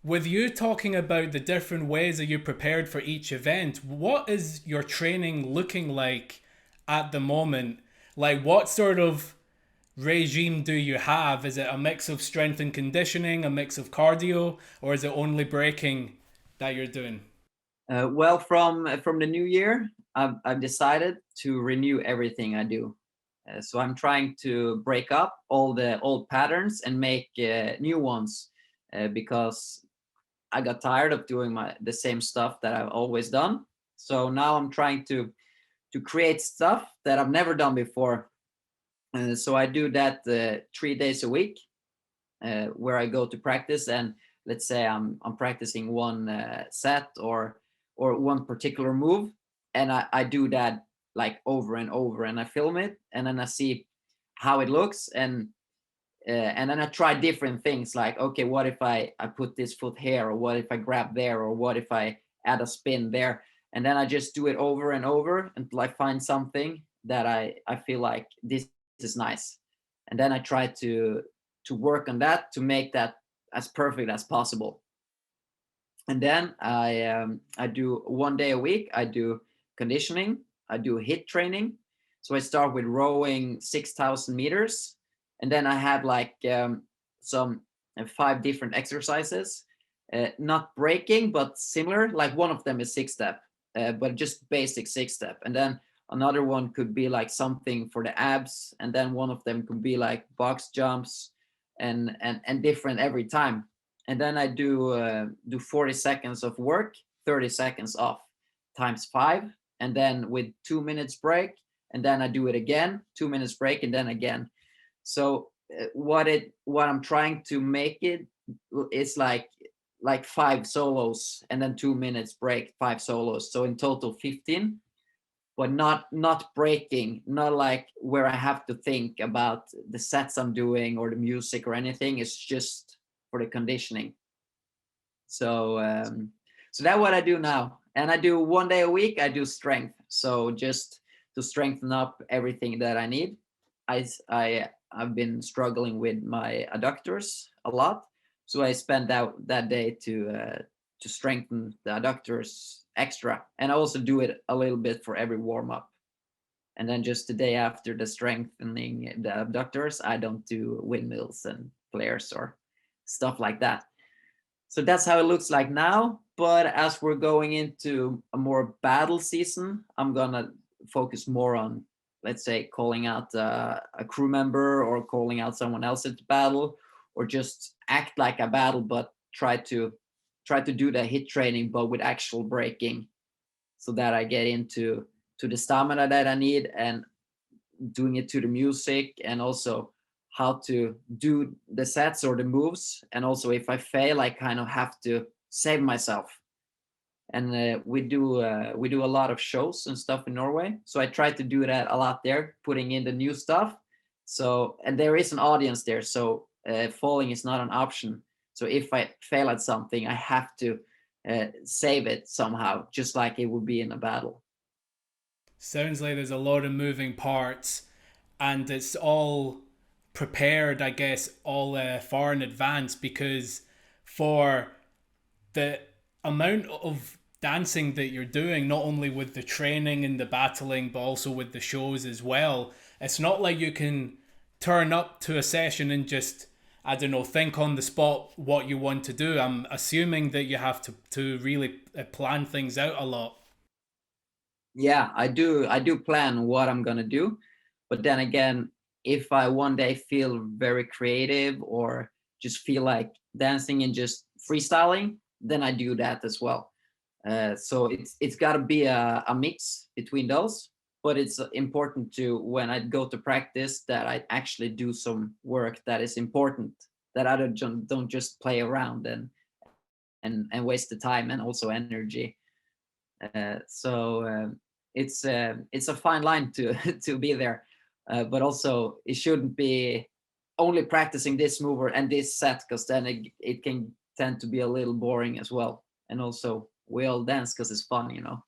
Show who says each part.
Speaker 1: With you talking about the different ways that you prepared for each event, what is your training looking like at the moment? Like, what sort of regime do you have? Is it a mix of strength and conditioning, a mix of cardio, or is it only braking that you're doing?
Speaker 2: Well, from the new year, I've decided to renew everything I do. So I'm trying to break up all the old patterns and make new ones because I got tired of doing the same stuff that I've always done. So now I'm trying to create stuff that I've never done before. So I do that 3 days a week, where I go to practice, and let's say I'm practicing one set or one particular move, and I do that like over and over, and I film it, and then I see how it looks, and then I try different things like, okay, what if I put this foot here, or what if I grab there, or what if I add a spin there, and then I just do it over and over until I find something that I feel like this is nice, and then I try to work on that to make that as perfect as possible. And then I do 1 day a week. I do conditioning. I do hit training. So I start with rowing 6,000 meters, and then I have like some five different exercises, not breaking but similar. Like one of them is six step, but just basic six step, and then another one could be like something for the abs, and then one of them could be like box jumps, and different every time. And then I do 40 seconds of work, 30 seconds off, times five, and then with 2 minutes break, and then I do it again, 2 minutes break, and then again. So what I'm trying to make it is like five solos and then 2 minutes break, five solos. So in total 15, but not breaking, not like where I have to think about the sets I'm doing or the music or anything. It's just for the conditioning. So so that's what I do now, and I do 1 day a week. I do strength, so just to strengthen up everything that I need. I've been struggling with my adductors a lot, so I spend that day to strengthen the adductors extra, and I also do it a little bit for every warm up. And then just the day after the strengthening the abductors, I don't do windmills and flares or stuff like that. So that's how it looks like now. But as we're going into a more battle season, I'm gonna focus more on, let's say, calling out a crew member or calling out someone else at the battle, or just act like a battle, but try to do the hit training, but with actual braking, so that I get to the stamina that I need, and doing it to the music, and also how to do the sets or the moves. And also if I fail, I kind of have to save myself. And we do a lot of shows and stuff in Norway, so I try to do that a lot there, putting in the new stuff. So, and there is an audience there, so falling is not an option. So if I fail at something, I have to save it somehow, just like it would be in a battle.
Speaker 1: Sounds like there's a lot of moving parts, and it's all prepared, I guess, all far in advance because for the amount of dancing that you're doing, not only with the training and the battling, but also with the shows as well, it's not like you can turn up to a session and just, I don't know, think on the spot what you want to do. I'm assuming that you have to really plan things out a lot.
Speaker 2: Yeah, I do plan what I'm gonna do, but then again, if I one day feel very creative or just feel like dancing and just freestyling, then I do that as well. So it's got to be a mix between those, but it's important to, when I go to practice, that I actually do some work that is important, that I don't just play around and waste the time and also energy. So it's a fine line to to be there, but also it shouldn't be only practicing this mover and this set, because then it can tend to be a little boring as well. And also we all dance because it's fun, you know.